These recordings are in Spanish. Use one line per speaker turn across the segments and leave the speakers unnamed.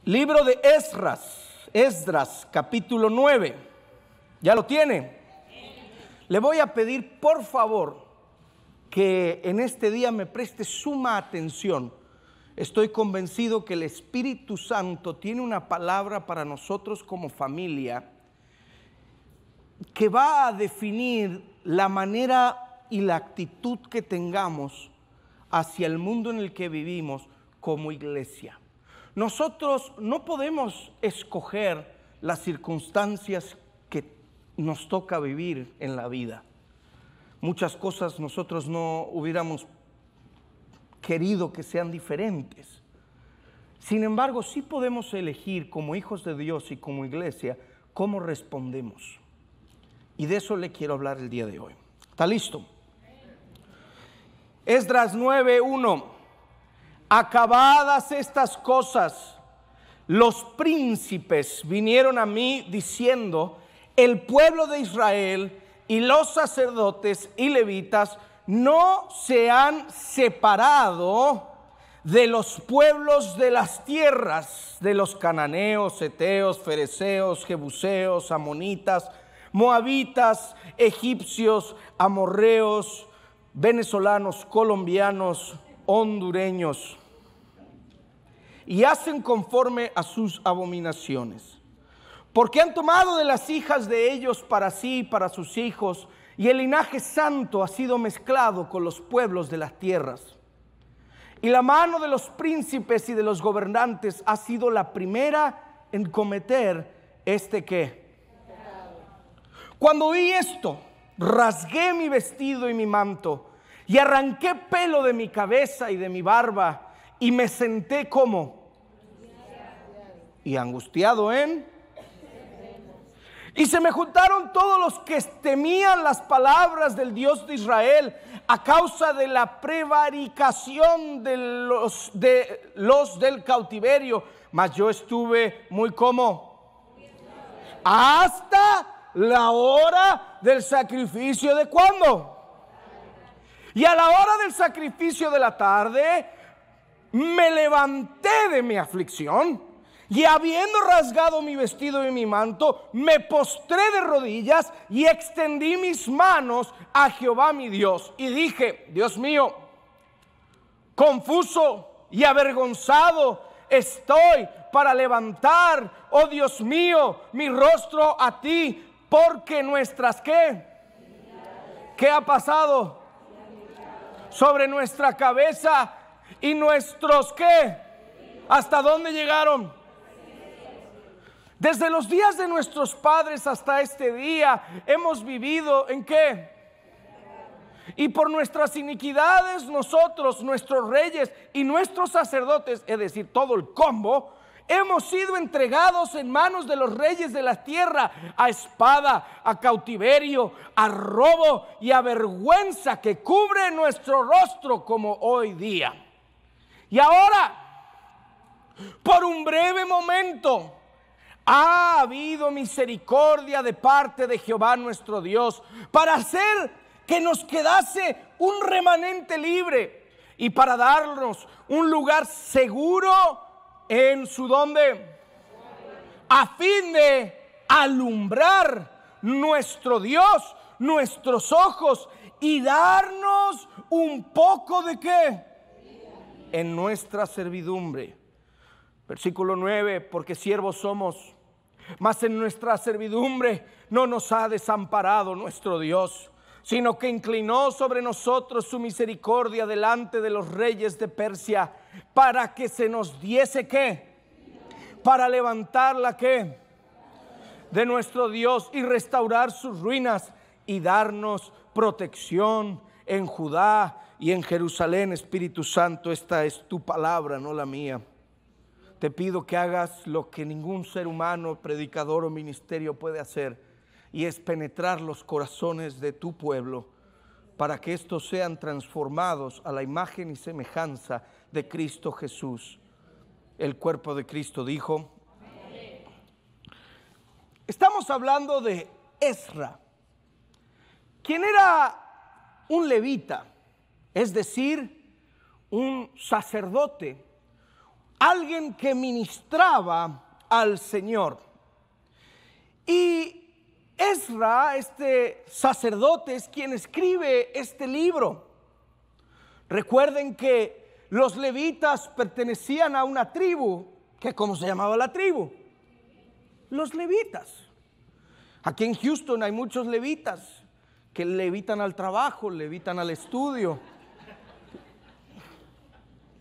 Libro de Esdras, capítulo 9. ¿Ya lo tiene? Le voy a pedir, por favor, que en este día me preste suma atención. Estoy convencido que el Espíritu Santo tiene una palabra para nosotros como familia que va a definir la manera y la actitud que tengamos hacia el mundo en el que vivimos como iglesia. Nosotros no podemos escoger las circunstancias que nos toca vivir en la vida. Muchas cosas nosotros no hubiéramos querido que sean diferentes. Sin embargo, sí podemos elegir como hijos de Dios y como iglesia cómo respondemos. Y de eso le quiero hablar el día de hoy. ¿Está listo? Esdras 9:1. Acabadas estas cosas, los príncipes vinieron a mí diciendo: el pueblo de Israel y los sacerdotes y levitas no se han separado de los pueblos de las tierras, de los cananeos, heteos, fereceos, jebuseos, amonitas, moabitas, egipcios, amorreos, venezolanos, colombianos, hondureños, y hacen conforme a sus abominaciones, porque han tomado de las hijas de ellos para sí y para sus hijos, y el linaje santo ha sido mezclado con los pueblos de las tierras. Y la mano de los príncipes y de los gobernantes ha sido la primera en cometer ¿qué? Cuando oí esto, rasgué mi vestido y mi manto, y arranqué pelo de mi cabeza y de mi barba, y me senté como y angustiado y se me juntaron todos los que temían las palabras del Dios de Israel a causa de la prevaricación de los del cautiverio. Mas yo estuve muy como hasta la hora del sacrificio. ¿De cuándo? Y a la hora del sacrificio de la tarde me levanté de mi aflicción, y habiendo rasgado mi vestido y mi manto, me postré de rodillas y extendí mis manos a Jehová mi Dios. Y dije: Dios mío, confuso y avergonzado estoy para levantar, oh Dios mío, mi rostro a ti, porque nuestras ¿qué ha pasado? Sobre nuestra cabeza, y nuestros ¿hasta dónde llegaron? Desde los días de nuestros padres hasta este día hemos vivido ¿en qué? Y por nuestras iniquidades nosotros, nuestros reyes y nuestros sacerdotes, es decir, todo el combo, hemos sido entregados en manos de los reyes de la tierra, a espada, a cautiverio, a robo y a vergüenza que cubre nuestro rostro como hoy día. Y ahora, por un breve momento, ha habido misericordia de parte de Jehová nuestro Dios para hacer que nos quedase un remanente libre y para darnos un lugar seguro en su ¿dónde? A fin de alumbrar nuestro Dios, nuestros ojos, y darnos un poco de ¿qué? En nuestra servidumbre. Versículo 9: porque siervos somos, mas en nuestra servidumbre no nos ha desamparado nuestro Dios, sino que inclinó sobre nosotros su misericordia delante de los reyes de Persia, para que se nos diese ¿qué? Para levantar la ¿qué? De nuestro Dios, y restaurar sus ruinas, y darnos protección en Judá y en Jerusalén. Espíritu Santo, esta es tu palabra, no la mía. Te pido que hagas lo que ningún ser humano, predicador o ministerio puede hacer, y es penetrar los corazones de tu pueblo para que estos sean transformados a la imagen y semejanza de Cristo Jesús. El cuerpo de Cristo dijo. Amén. Estamos hablando de Esdras, quien era un levita, es decir, un sacerdote, alguien que ministraba al Señor. Y Esra, este sacerdote, es quien escribe este libro. Recuerden que los levitas pertenecían a una tribu, que ¿cómo se llamaba la tribu? Los levitas. Aquí en Houston hay muchos levitas que levitan al trabajo, levitan al estudio,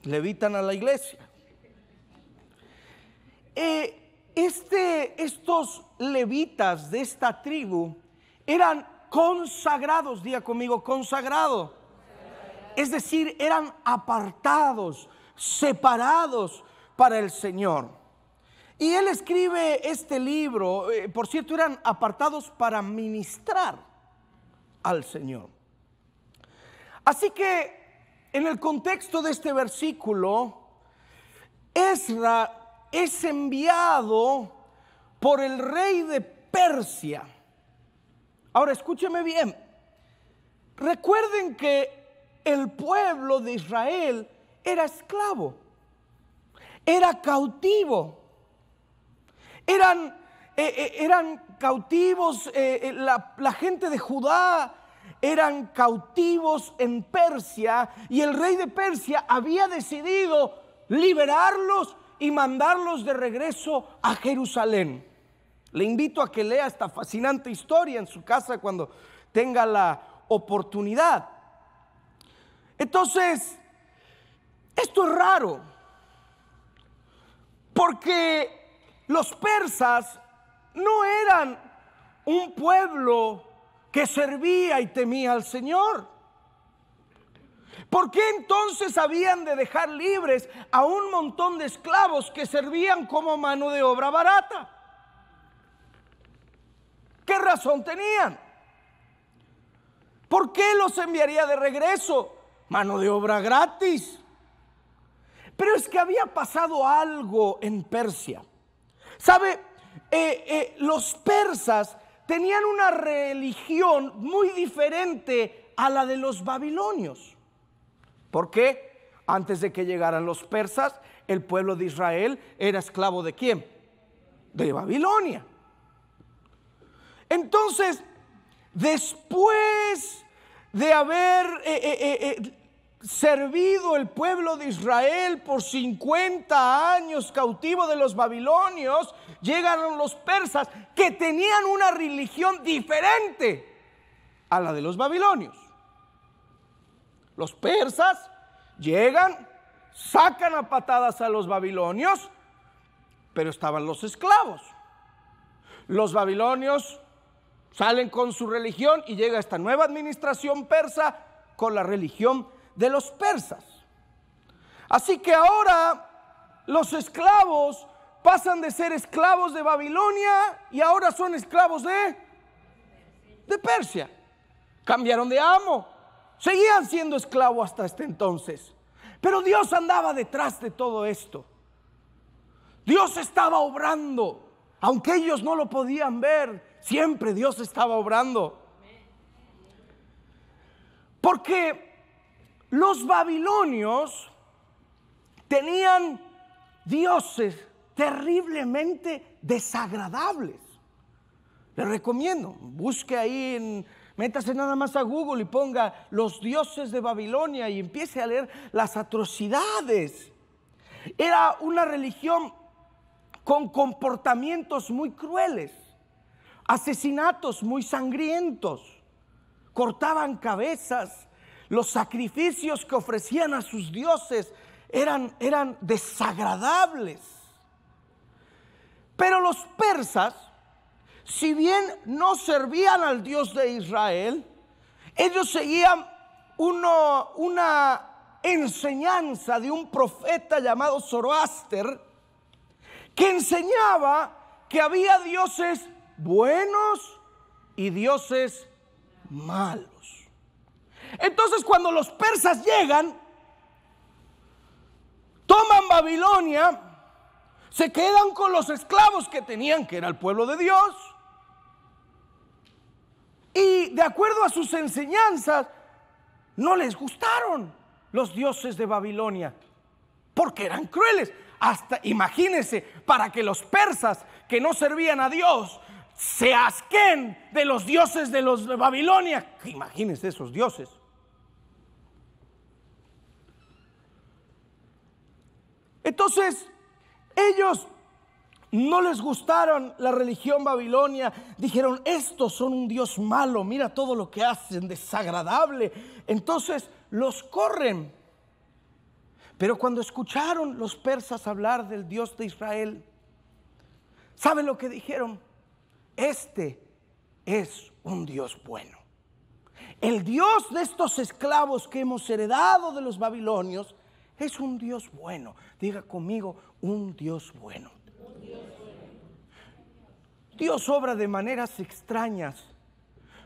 levitan a la iglesia. Estos levitas de esta tribu eran consagrados, diga conmigo, consagrado. Es decir, eran apartados, separados para el Señor. Y él escribe este libro, por cierto, eran apartados para ministrar al Señor. Así que en el contexto de este versículo, Esra es enviado por el rey de Persia. Ahora escúcheme bien. Recuerden que el pueblo de Israel era esclavo, era cautivo. Eran cautivos, la gente de Judá eran cautivos en Persia, y el rey de Persia había decidido liberarlos y mandarlos de regreso a Jerusalén. Le invito a que lea esta fascinante historia en su casa cuando tenga la oportunidad. Entonces, esto es raro, porque los persas no eran un pueblo que servía y temía al Señor. ¿Por qué entonces habían de dejar libres a un montón de esclavos que servían como mano de obra barata? ¿Qué razón tenían? ¿Por qué los enviaría de regreso? Mano de obra gratis. Pero es que había pasado algo en Persia. ¿Sabe? Los persas tenían una religión muy diferente a la de los babilonios. ¿Por qué? Antes de que llegaran los persas, el pueblo de Israel era esclavo ¿de quién? De Babilonia. Entonces, después de haber servido el pueblo de Israel por 50 años cautivo de los babilonios, llegaron los persas que tenían una religión diferente a la de los babilonios. Los persas llegan, sacan a patadas a los babilonios, pero estaban los esclavos. Los babilonios salen con su religión y llega esta nueva administración persa con la religión de los persas. Así que ahora los esclavos pasan de ser esclavos de Babilonia y ahora son esclavos de Persia. Cambiaron de amo, seguían siendo esclavos hasta este entonces, pero Dios andaba detrás de todo esto. Dios estaba obrando, aunque ellos no lo podían ver, siempre Dios estaba obrando. Porque los babilonios tenían dioses terriblemente desagradables. Les recomiendo, busque ahí, métase nada más a Google y ponga los dioses de Babilonia y empiece a leer las atrocidades. Era una religión con comportamientos muy crueles, asesinatos muy sangrientos, cortaban cabezas. Los sacrificios que ofrecían a sus dioses eran desagradables. Pero los persas, si bien no servían al Dios de Israel, ellos seguían una enseñanza de un profeta llamado Zoroaster, que enseñaba que había dioses buenos y dioses malos. Entonces, cuando los persas llegan, toman Babilonia, se quedan con los esclavos que tenían, que era el pueblo de Dios, y de acuerdo a sus enseñanzas no les gustaron los dioses de Babilonia, porque eran crueles. hasta, imagínense, para que los persas que no servían a Dios se asquen de los dioses de los de Babilonia. Imagínense esos dioses. Entonces, ellos no les gustaron la religión babilonia. Dijeron, estos son un Dios malo, mira todo lo que hacen, desagradable. Entonces los corren. Pero cuando escucharon los persas hablar del Dios de Israel, ¿saben lo que dijeron? Este es un Dios bueno. El Dios de estos esclavos que hemos heredado de los babilonios es un Dios bueno. Diga conmigo, un Dios bueno. Dios obra de maneras extrañas,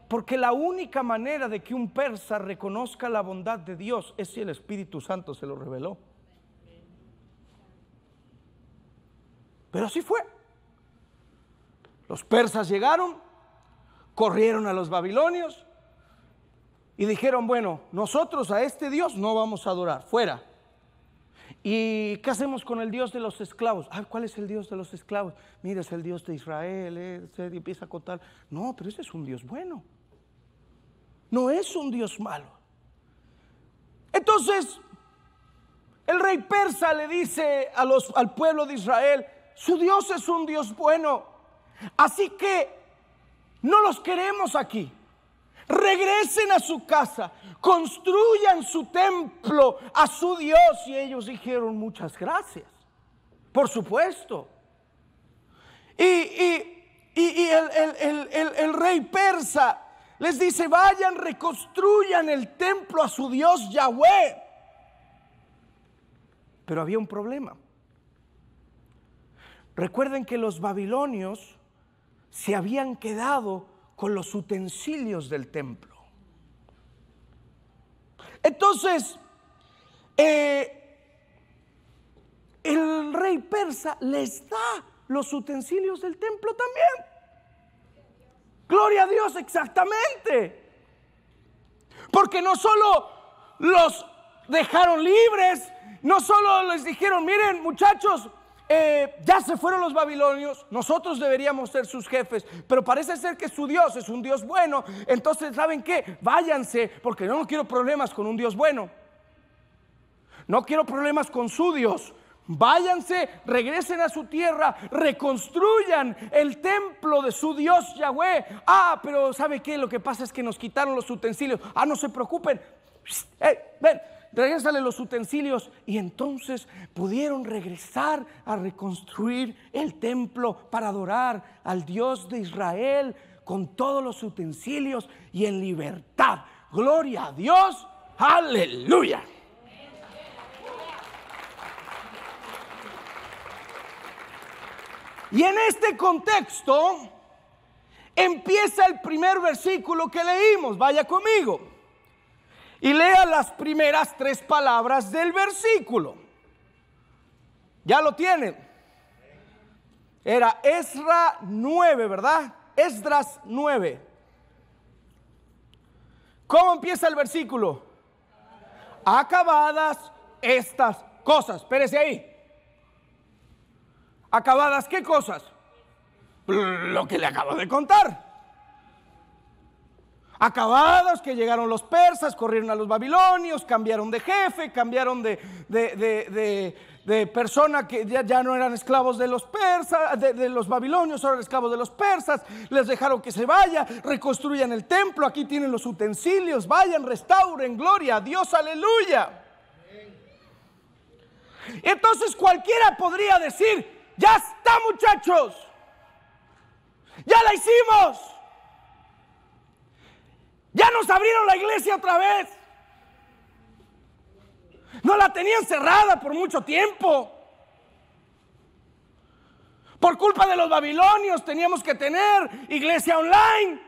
porque la única manera de que un persa reconozca la bondad de Dios es si el Espíritu Santo se lo reveló. Pero así fue. Los persas llegaron, corrieron a los babilonios y dijeron, bueno, nosotros a este Dios no vamos a adorar, fuera. ¿Y qué hacemos con el Dios de los esclavos? ¿Cuál es el Dios de los esclavos? Mira, es el Dios de Israel. Se empieza a contar. No, pero ese es un Dios bueno. No es un Dios malo. Entonces, el rey persa le dice al pueblo de Israel, su Dios es un Dios bueno. Así que no los queremos aquí. Regresen a su casa, construyan su templo a su Dios. Y ellos dijeron, muchas gracias, por supuesto. Y el rey persa les dice, vayan, reconstruyan el templo a su Dios Yahweh. Pero había un problema. Recuerden que los babilonios se habían quedado con los utensilios del templo. Entonces, el rey persa les da los utensilios del templo también. Gloria a Dios, exactamente. Porque no solo los dejaron libres, no solo les dijeron, miren muchachos, ya se fueron los babilonios, nosotros deberíamos ser sus jefes, pero parece ser que su Dios es un Dios bueno. Entonces, ¿saben qué? Váyanse, porque no quiero problemas con un Dios bueno. No quiero problemas con su Dios. Váyanse, regresen a su tierra, reconstruyan el templo de su Dios Yahweh. Pero ¿sabe qué? Lo que pasa es que nos quitaron los utensilios. No se preocupen. Ven. Regrésale los utensilios. Y entonces pudieron regresar a reconstruir el templo para adorar al Dios de Israel con todos los utensilios y en libertad. Gloria a Dios, aleluya. Y en este contexto empieza el primer versículo que leímos. Vaya conmigo y lea las primeras 3 palabras del versículo. Ya lo tienen. Era Esdras 9, ¿verdad? Esdras 9. ¿Cómo empieza el versículo? Acabadas estas cosas. Espérese ahí. ¿Acabadas qué cosas? Lo que le acabo de contar. Acabados que llegaron los persas, corrieron a los babilonios, cambiaron de jefe, cambiaron de persona, que ya no eran esclavos de los persas, de los babilonios, ahora eran esclavos de los persas. Les dejaron que se vaya, reconstruyan el templo, aquí tienen los utensilios, vayan, restauren, gloria a Dios, aleluya. Entonces cualquiera podría decir, ya está muchachos, ya la hicimos. Ya nos abrieron la iglesia otra vez. No la tenían cerrada por mucho tiempo. Por culpa de los babilonios teníamos que tener iglesia online.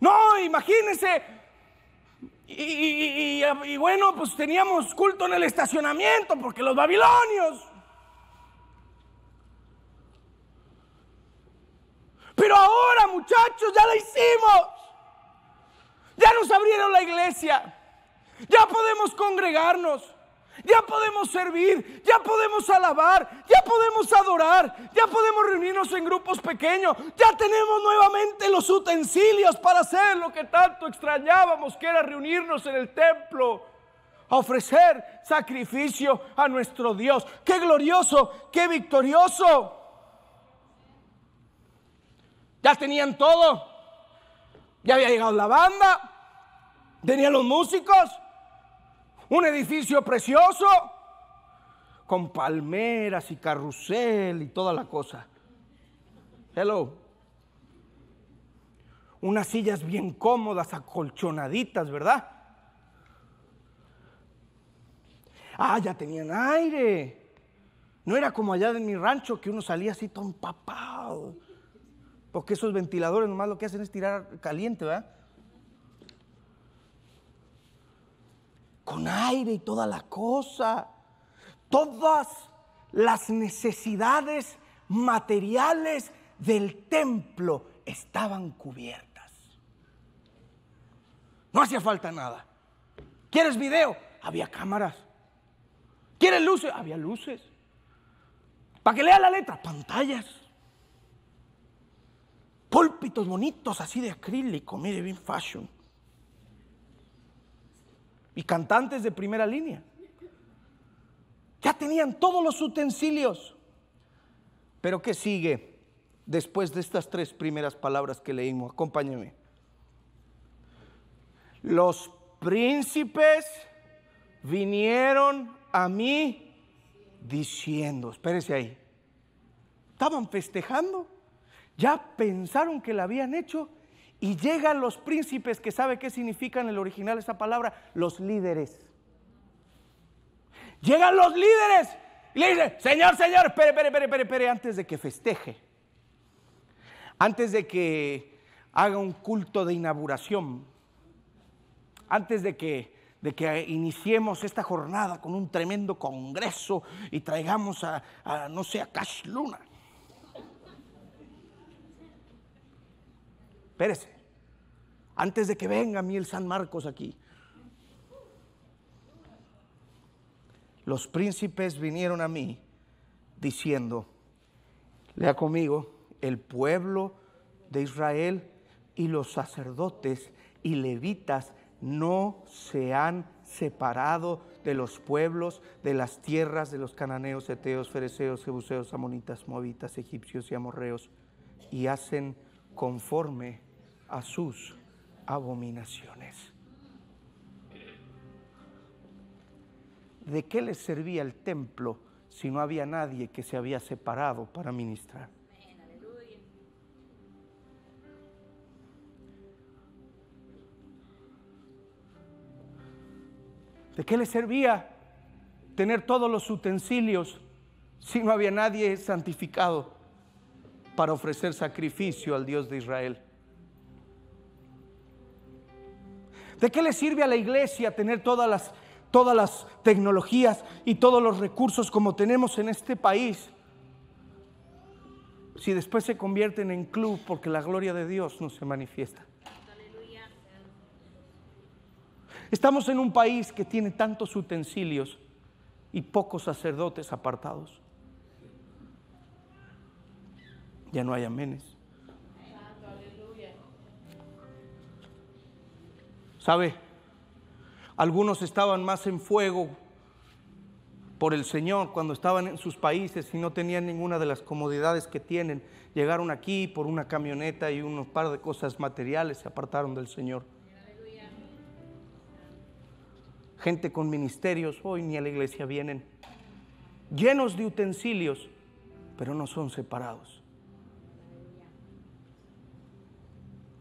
No, imagínense. Y bueno, pues teníamos culto en el estacionamiento porque los babilonios. Pero ahora, muchachos, ya la hicimos. Ya nos abrieron la iglesia. Ya podemos congregarnos. Ya podemos servir, ya podemos alabar, ya podemos adorar, ya podemos reunirnos en grupos pequeños, ya tenemos nuevamente los utensilios para hacer lo que tanto extrañábamos, que era reunirnos en el templo, a ofrecer sacrificio a nuestro Dios. ¡Qué glorioso, qué victorioso! Ya tenían todo, ya había llegado la banda, tenían los músicos. Un edificio precioso, con palmeras y carrusel y toda la cosa. Hello. Unas sillas bien cómodas, acolchonaditas, ¿verdad? Ya tenían aire. No era como allá de mi rancho, que uno salía así todo empapado. Porque esos ventiladores nomás lo que hacen es tirar caliente, ¿verdad? Con aire y toda la cosa. Todas las necesidades materiales del templo estaban cubiertas. No hacía falta nada. ¿Quieres video? Había cámaras. ¿Quieres luces? Había luces. Para que lea la letra, pantallas. Púlpitos bonitos así de acrílico, mire, bien fashion. Y cantantes de primera línea. Ya tenían todos los utensilios. Pero ¿qué sigue después de estas tres primeras palabras que leímos? Acompáñenme. Los príncipes vinieron a mí diciendo, espérese ahí. Estaban festejando. Ya pensaron que la habían hecho. Y llegan los príncipes, que sabe qué significa en el original esa palabra, los líderes. Llegan los líderes y le dicen, Señor, espere, antes de que festeje, antes de que haga un culto de inauguración, antes de que iniciemos esta jornada con un tremendo congreso y traigamos a Cash Luna. Espérese, antes de que venga Miel San Marcos aquí. Los príncipes vinieron a mí diciendo, lea conmigo, el pueblo de Israel y los sacerdotes y levitas no se han separado de los pueblos de las tierras de los cananeos, heteos, fereceos, jebuseos, amonitas, moabitas, egipcios y amorreos, y hacen conforme a sus abominaciones. ¿De qué les servía el templo si no había nadie que se había separado para ministrar? ¿De qué les servía tener todos los utensilios si no había nadie santificado para ofrecer sacrificio al Dios de Israel? ¿De qué le sirve a la iglesia tener todas las tecnologías y todos los recursos como tenemos en este país, si después se convierten en club porque la gloria de Dios no se manifiesta? Estamos en un país que tiene tantos utensilios y pocos sacerdotes apartados. Ya no hay amenes. ¿Sabe? Algunos estaban más en fuego por el Señor cuando estaban en sus países y no tenían ninguna de las comodidades que tienen. Llegaron aquí por una camioneta y unos par de cosas materiales, se apartaron del Señor. Gente con ministerios hoy ni a la iglesia vienen, llenos de utensilios, pero no son separados.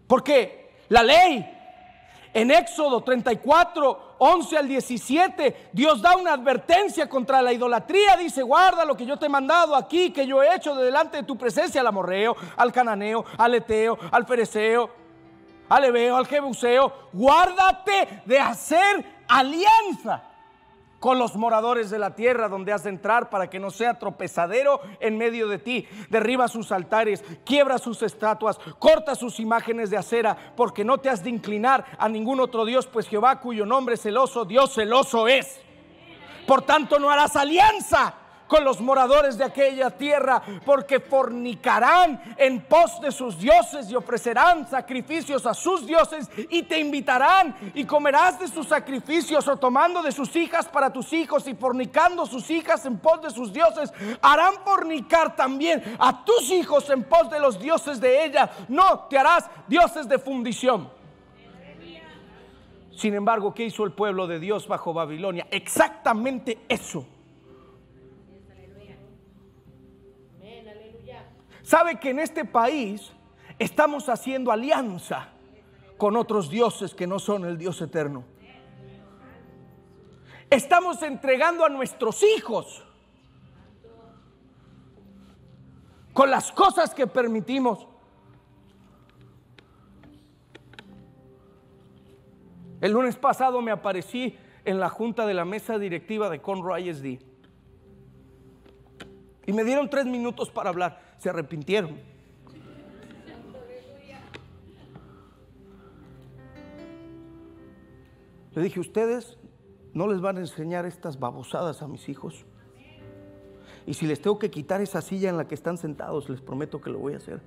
Porque la ley, en Éxodo 34, 11 al 17, Dios da una advertencia contra la idolatría. Dice, guarda lo que yo te he mandado aquí, que yo he hecho de delante de tu presencia, al amorreo, al cananeo, al eteo, al fereceo, al heveo, al jebuseo. Guárdate de hacer alianza con los moradores de la tierra donde has de entrar, para que no sea tropezadero en medio de ti. Derriba sus altares, quiebra sus estatuas, corta sus imágenes de acera, porque no te has de inclinar a ningún otro Dios, pues Jehová, cuyo nombre es celoso, Dios celoso es. Por tanto, no harás alianza con los moradores de aquella tierra, porque fornicarán en pos de sus dioses y ofrecerán sacrificios a sus dioses, y te invitarán y comerás de sus sacrificios, o tomando de sus hijas para tus hijos y fornicando sus hijas en pos de sus dioses, harán fornicar también a tus hijos en pos de los dioses de ella. No te harás dioses de fundición. Sin embargo, ¿qué hizo el pueblo de Dios bajo Babilonia? Exactamente eso. ¿Sabe que en este país estamos haciendo alianza con otros dioses que no son el Dios eterno? Estamos entregando a nuestros hijos con las cosas que permitimos. El lunes pasado me aparecí en la junta de la mesa directiva de Conroe ISD y me dieron 3 minutos para hablar. Se arrepintieron. Le dije, ustedes no les van a enseñar estas babosadas a mis hijos. Y si les tengo que quitar esa silla en la que están sentados, les prometo que lo voy a hacer.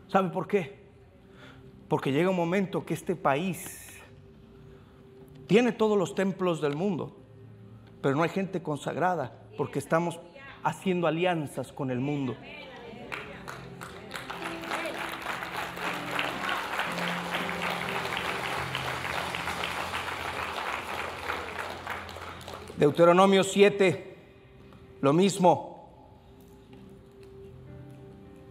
¿Sabe por qué? Porque llega un momento que este país tiene todos los templos del mundo, pero no hay gente consagrada, porque estamos haciendo alianzas con el mundo. Deuteronomio 7, lo mismo.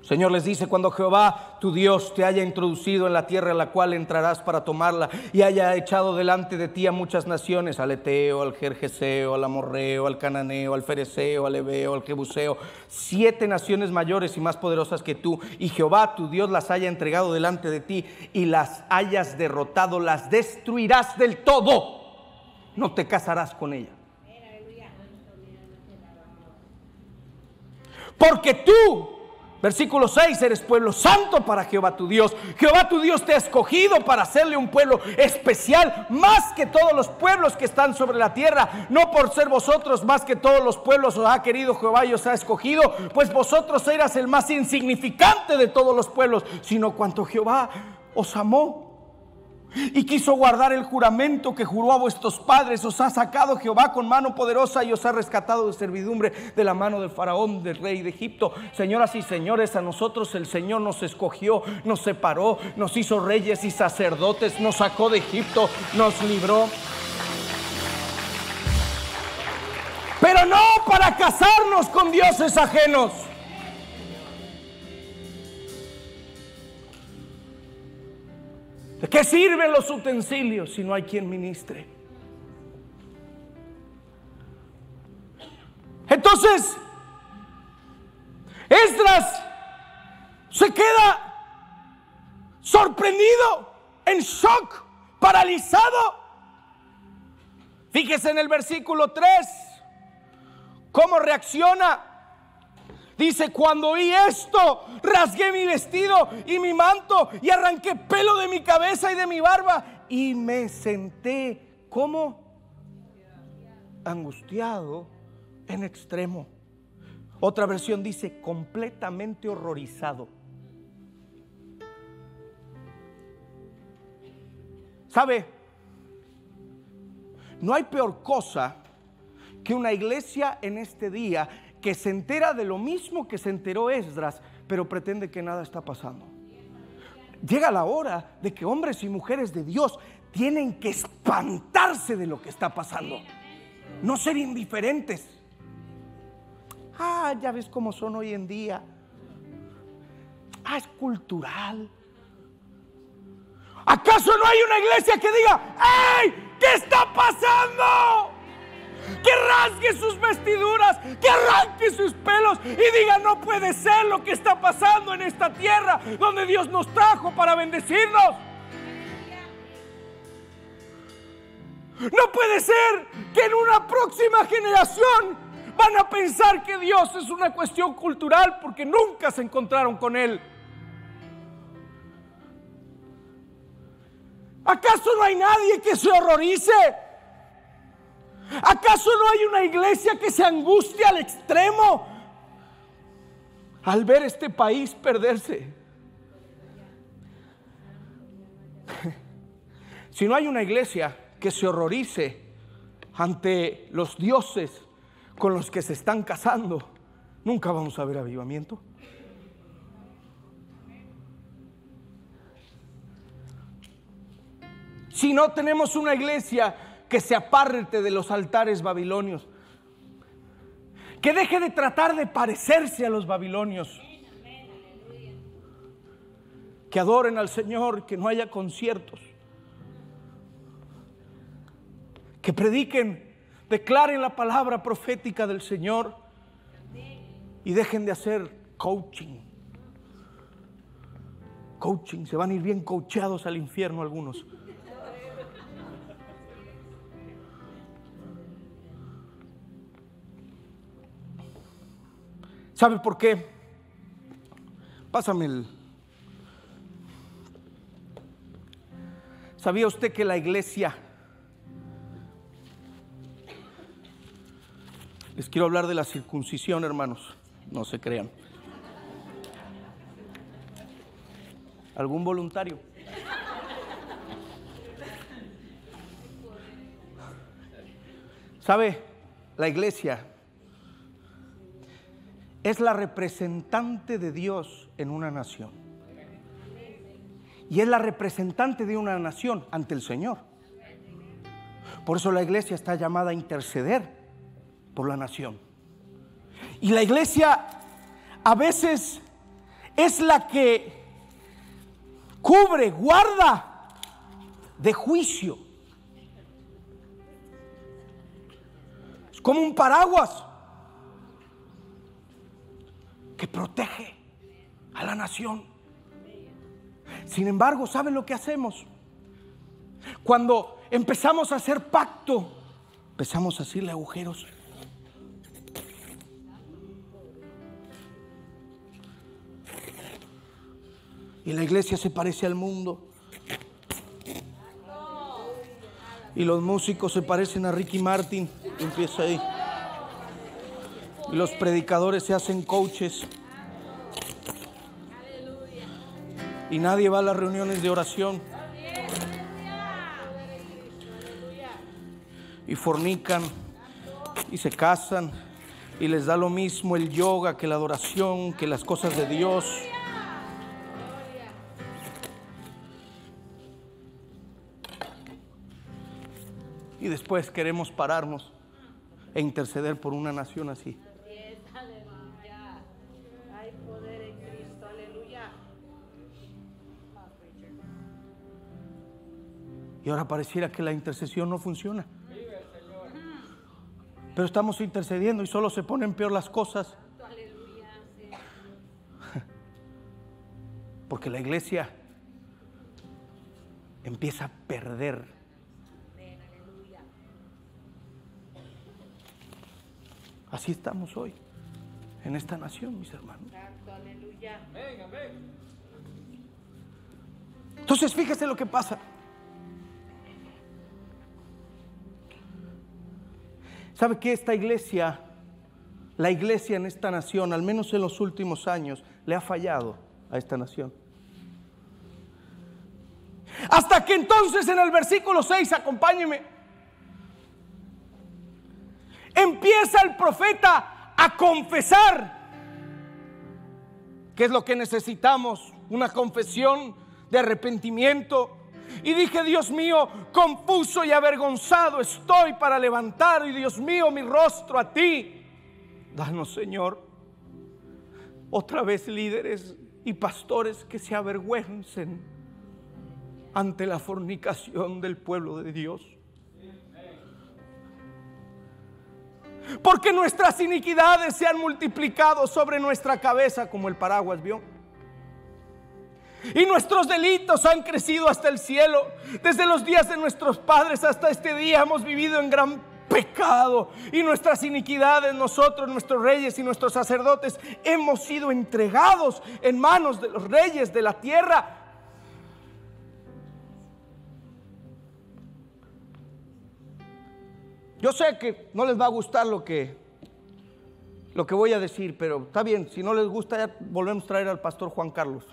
Señor les dice: cuando Jehová tu Dios te haya introducido en la tierra a la cual entrarás para tomarla, y haya echado delante de ti a muchas naciones, al Eteo, al Gergeseo, al Amorreo, al Cananeo, al Fereceo, al Heveo, al Jebuseo, 7 naciones mayores y más poderosas que tú, y Jehová tu Dios las haya entregado delante de ti, y las hayas derrotado, las destruirás del todo, no te casarás con ellas. Porque tú, versículo 6, eres pueblo santo para Jehová tu Dios. Jehová tu Dios te ha escogido para hacerle un pueblo especial, más que todos los pueblos que están sobre la tierra. No por ser vosotros más que todos los pueblos os ha querido Jehová y os ha escogido, pues vosotros eras el más insignificante de todos los pueblos, sino cuanto Jehová os amó y quiso guardar el juramento que juró a vuestros padres. Os ha sacado Jehová con mano poderosa y os ha rescatado de servidumbre de la mano del faraón, del rey de Egipto. Señoras y señores, a nosotros el Señor nos escogió, nos separó, nos hizo reyes y sacerdotes, nos sacó de Egipto, nos libró. Pero no para casarnos con dioses ajenos. ¿De qué sirven los utensilios si no hay quien ministre? Entonces, Esdras se queda sorprendido, en shock, paralizado. Fíjese en el versículo 3, cómo reacciona. Dice: cuando oí esto, rasgué mi vestido y mi manto y arranqué pelo de mi cabeza y de mi barba y me senté como angustiado en extremo. Otra versión dice: completamente horrorizado. ¿Sabe? No hay peor cosa que una iglesia en este día que se entera de lo mismo que se enteró Esdras, pero pretende que nada está pasando. Llega la hora de que hombres y mujeres de Dios tienen que espantarse de lo que está pasando, no ser indiferentes. Ya ves cómo son hoy en día. Es cultural. ¿Acaso no hay una iglesia que diga: ¡hey! ¿Qué está pasando? Que rasgue sus vestiduras, que arranque sus pelos y diga: no puede ser lo que está pasando en esta tierra donde Dios nos trajo para bendecirnos. No puede ser que en una próxima generación van a pensar que Dios es una cuestión cultural porque nunca se encontraron con Él. ¿Acaso no hay nadie que se horrorice? ¿Acaso no hay una iglesia que se angustie al extremo al ver este país perderse? Si no hay una iglesia que se horrorice ante los dioses con los que se están casando, nunca vamos a ver avivamiento. Si no tenemos una iglesia que se aparte de los altares babilonios, que deje de tratar de parecerse a los babilonios, que adoren al Señor, que no haya conciertos, que prediquen, declaren la palabra profética del Señor y dejen de hacer coaching. Se van a ir bien coacheados al infierno algunos. ¿Sabe por qué? Pásame el... ¿Sabía usted que la iglesia... Les quiero hablar de la circuncisión, hermanos. No se crean. ¿Algún voluntario? ¿Sabe? La iglesia es la representante de Dios en una nación. Y es la representante de una nación ante el Señor. Por eso la iglesia está llamada a interceder por la nación. Y la iglesia a veces es la que cubre, guarda de juicio. Es como un paraguas que protege a la nación. Sin embargo, ¿saben lo que hacemos? Cuando empezamos a hacer pacto, empezamos a hacerle agujeros. Y la iglesia se parece al mundo. Y los músicos se parecen a Ricky Martin. Empieza ahí. Y los predicadores se hacen coaches. Y nadie va a las reuniones de oración. Y fornican. Y se casan. Y les da lo mismo el yoga que la adoración, que las cosas de Dios. Y después queremos pararnos e interceder por una nación así.
Aleluya. Hay poder en Cristo. Aleluya.
Y ahora pareciera que la intercesión no funciona. Pero estamos intercediendo y solo se ponen peor las cosas. Porque la iglesia empieza a perder. Así estamos hoy en esta nación, mis hermanos. Entonces, fíjese lo que pasa. ¿Sabe qué? Esta iglesia, la iglesia en esta nación, al menos en los últimos años, le ha fallado a esta nación? Hasta que entonces en el versículo 6, acompáñeme, empieza el profeta a confesar. ¿Qué es lo que necesitamos? Una confesión de arrepentimiento. Y dije, Dios mío, confuso y avergonzado estoy para levantar, y Dios mío, mi rostro a ti. Danos, Señor, otra vez líderes y pastores que se avergüencen ante la fornicación del pueblo de Dios. Porque nuestras iniquidades se han multiplicado sobre nuestra cabeza como el paraguas, ¿vio? Y nuestros delitos han crecido hasta el cielo. Desde los días de nuestros padres hasta este día hemos vivido en gran pecado. Y nuestras iniquidades, nosotros, nuestros reyes y nuestros sacerdotes, hemos sido entregados en manos de los reyes de la tierra. Yo sé que no les va a gustar lo que voy a decir, pero está bien. Si no les gusta, ya volvemos a traer al pastor Juan Carlos,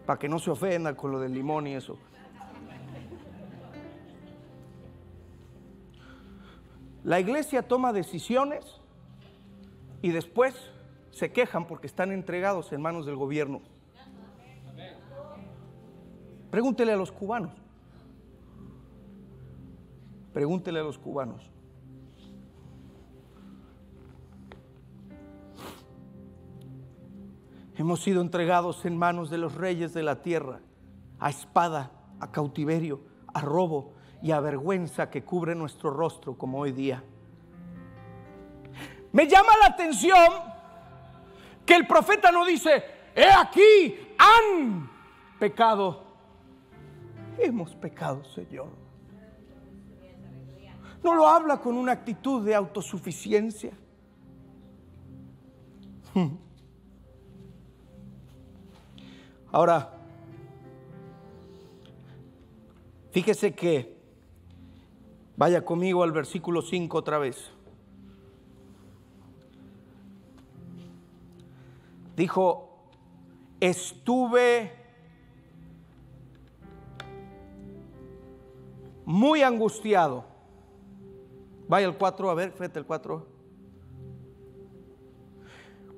para que no se ofenda con lo del limón y eso. La iglesia toma decisiones y después se quejan porque están entregados en manos del gobierno. Pregúntele a los cubanos. Pregúntele a los cubanos. Hemos sido entregados en manos de los reyes de la tierra, a espada, a cautiverio, a robo y a vergüenza que cubre nuestro rostro como hoy día. Me llama la atención que el profeta no dice: he aquí, han pecado. Hemos pecado, Señor. No lo habla con una actitud de autosuficiencia. Ahora, fíjese que vaya conmigo al versículo 5 otra vez. Dijo: estuve muy angustiado. Vaya al 4, a ver, fíjate el 4.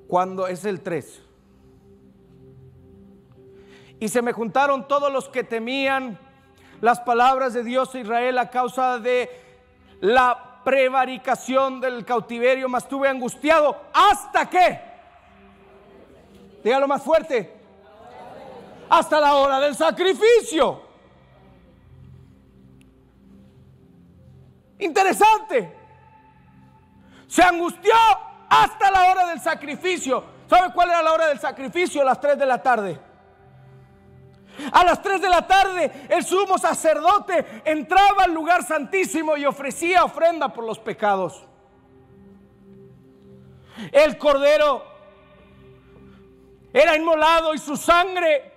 Cuando es el 3. Y se me juntaron todos los que temían las palabras de Dios de Israel a causa de la prevaricación del cautiverio, mas estuve angustiado hasta que, dígalo más fuerte, hasta la hora del sacrificio. Interesante. Se angustió hasta la hora del sacrificio. ¿Sabe cuál era la hora del sacrificio? A las 3 de la tarde. A las 3 de la tarde el sumo sacerdote entraba al lugar santísimo y ofrecía ofrenda por los pecados. El cordero era inmolado y su sangre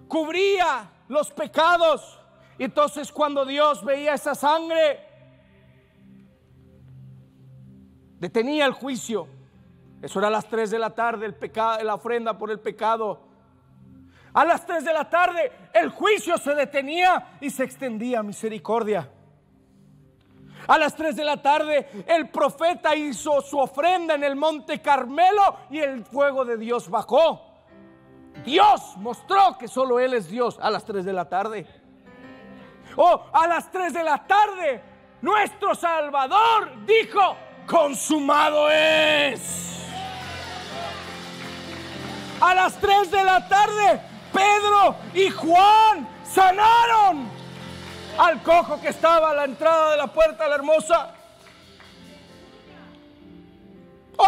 cubría los pecados. Y entonces cuando Dios veía esa sangre, detenía el juicio. Eso era a las 3 de la tarde, el pecado, la ofrenda por el pecado. A las 3 de la tarde el juicio se detenía y se extendía misericordia. A las 3 de la tarde el profeta hizo su ofrenda en el monte Carmelo y el fuego de Dios bajó. Dios mostró que solo Él es Dios a las 3 de la tarde. A las 3 de la tarde nuestro Salvador dijo: consumado es. A las 3 de la tarde Pedro y Juan sanaron al cojo que estaba a la entrada de la puerta de la hermosa.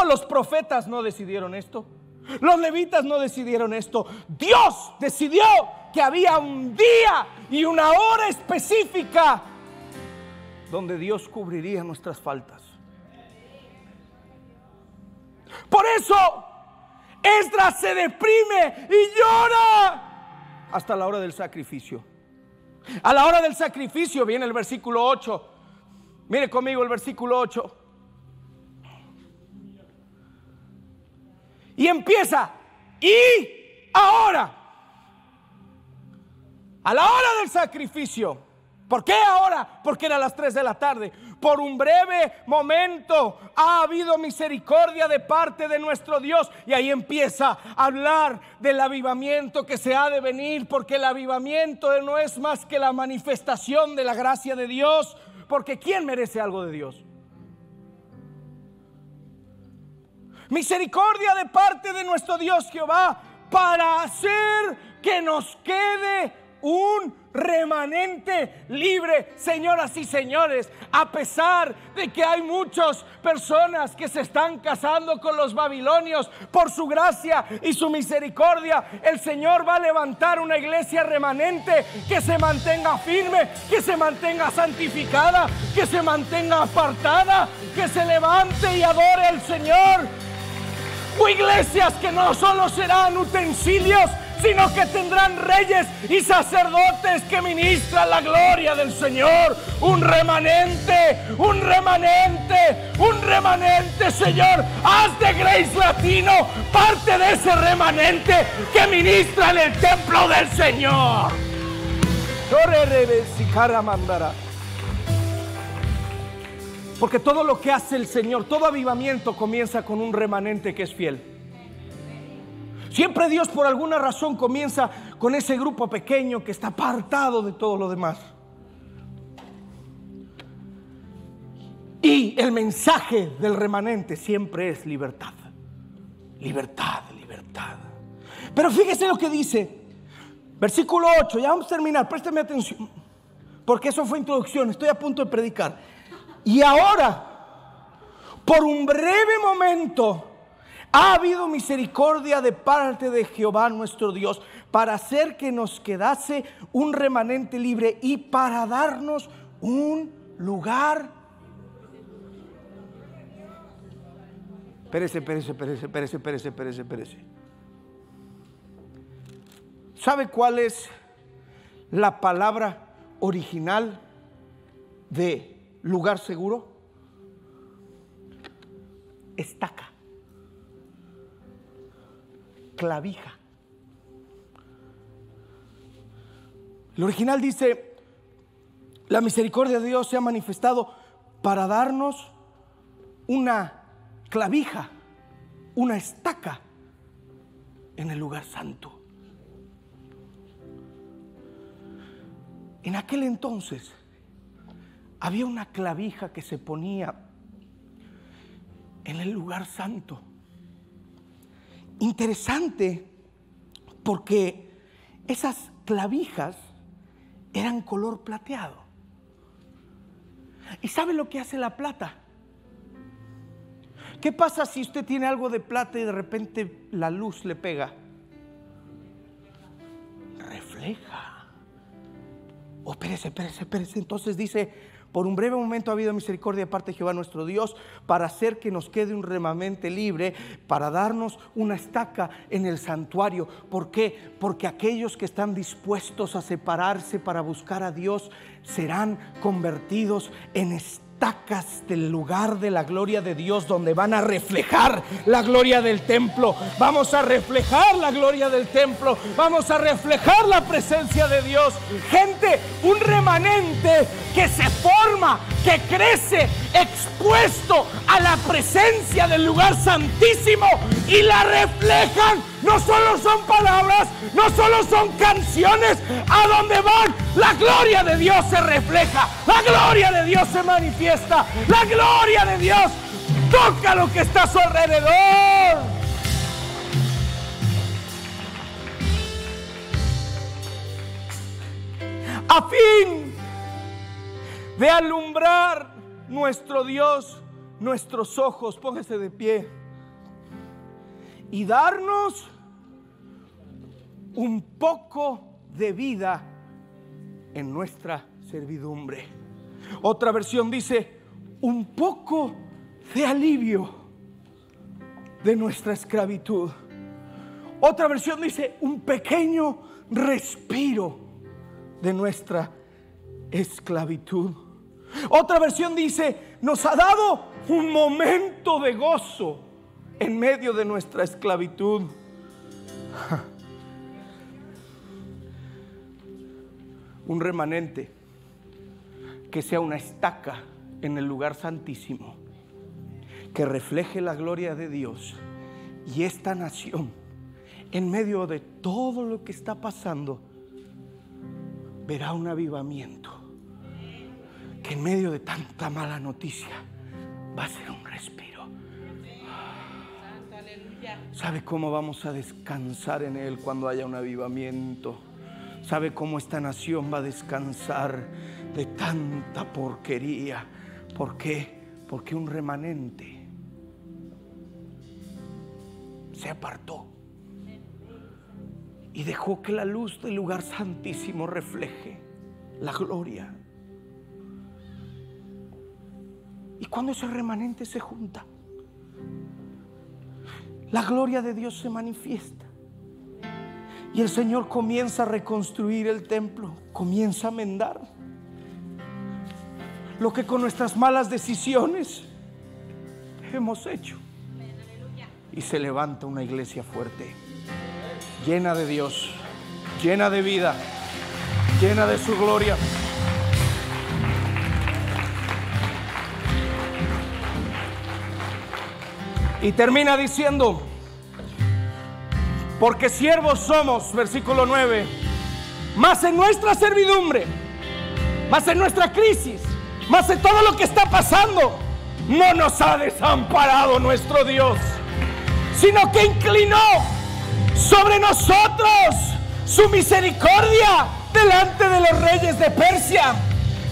Los profetas no decidieron esto. Los levitas no decidieron esto. Dios decidió que había un día y una hora específica donde Dios cubriría nuestras faltas. Por eso Esdras se deprime y llora hasta la hora del sacrificio. A la hora del sacrificio viene el versículo 8. Mire conmigo el versículo 8. Y empieza: y ahora, a la hora del sacrificio. ¿Por qué ahora? Porque era a las 3 de la tarde. Por un breve momento ha habido misericordia de parte de nuestro Dios. Y ahí empieza a hablar del avivamiento que se ha de venir. Porque el avivamiento no es más que la manifestación de la gracia de Dios. Porque ¿quién merece algo de Dios? Misericordia de parte de nuestro Dios Jehová para hacer que nos quede un remanente libre. Señoras y señores, a pesar de que hay muchas personas que se están casando con los babilonios, por su gracia y su misericordia, el Señor va a levantar una iglesia remanente que se mantenga firme, que se mantenga santificada, que se mantenga apartada, que se levante y adore al Señor. O iglesias que no solo serán utensilios, sino que tendrán reyes y sacerdotes que ministran la gloria del Señor. Un remanente, un remanente, un remanente, Señor. Haz de Grace Latino parte de ese remanente que ministra en el templo del Señor. Porque todo lo que hace el Señor, todo avivamiento comienza con un remanente que es fiel. Siempre Dios por alguna razón comienza con ese grupo pequeño que está apartado de todo lo demás. Y el mensaje del remanente siempre es libertad. Libertad, libertad. Pero fíjese lo que dice, versículo 8, ya vamos a terminar, présteme atención, porque eso fue introducción, estoy a punto de predicar. Y ahora, por un breve momento, ha habido misericordia de parte de Jehová nuestro Dios para hacer que nos quedase un remanente libre y para darnos un lugar. Espérese. ¿Sabe cuál es la palabra original de lugar seguro? Estaca. Clavija. El original dice: la misericordia de Dios se ha manifestado para darnos una clavija, una estaca en el lugar santo. En aquel entonces había una clavija que se ponía en el lugar santo. Interesante, porque esas clavijas eran color plateado. ¿Y sabe lo que hace la plata? ¿Qué pasa si usted tiene algo de plata y de repente la luz le pega? Refleja. Oh, espérese. Entonces dice: por un breve momento ha habido misericordia de parte de Jehová nuestro Dios para hacer que nos quede un remanente libre, para darnos una estaca en el santuario. ¿Por qué? Porque aquellos que están dispuestos a separarse para buscar a Dios serán convertidos en estacas del lugar de la gloria de Dios, donde van a reflejar la gloria del templo. Vamos a reflejar la gloria del templo, vamos a reflejar la presencia de Dios. Gente, un remanente que se forma, que crece expuesto a la presencia del lugar santísimo y la reflejan. No solo son palabras, no solo son canciones. A donde van, la gloria de Dios se refleja, la gloria de Dios se manifiesta, la gloria de Dios toca lo que está a su alrededor. A fin de alumbrar nuestro Dios nuestros ojos, póngase de pie, y darnos un poco de vida en nuestra servidumbre. Otra versión dice: un poco de alivio de nuestra esclavitud. Otra versión dice: un pequeño respiro de nuestra esclavitud. Otra versión dice: nos ha dado un momento de gozo en medio de nuestra esclavitud. Un remanente que sea una estaca en el lugar santísimo, que refleje la gloria de Dios. Y esta nación, en medio de todo lo que está pasando, verá un avivamiento que en medio de tanta mala noticia va a ser un respiro. ¿Sabe cómo vamos a descansar en Él cuando haya un avivamiento? ¿Sabe cómo esta nación va a descansar de tanta porquería? ¿Por qué? Porque un remanente se apartó y dejó que la luz del lugar santísimo refleje la gloria. Y cuando ese remanente se junta, la gloria de Dios se manifiesta. Y el Señor comienza a reconstruir el templo, comienza a enmendar lo que con nuestras malas decisiones hemos hecho. Y se levanta una iglesia fuerte, llena de Dios, llena de vida, llena de su gloria. Y termina diciendo: porque siervos somos, versículo 9, más en nuestra servidumbre, más en nuestra crisis, más en todo lo que está pasando, no nos ha desamparado nuestro Dios, sino que inclinó sobre nosotros su misericordia delante de los reyes de Persia,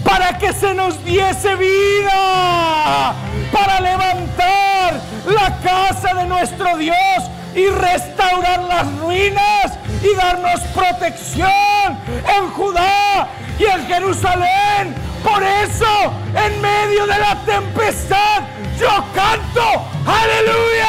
para que se nos diese vida, para levantar la casa de nuestro Dios y restaurar las ruinas y darnos protección en Judá y en Jerusalén. Por eso, en medio de la tempestad, yo canto aleluya.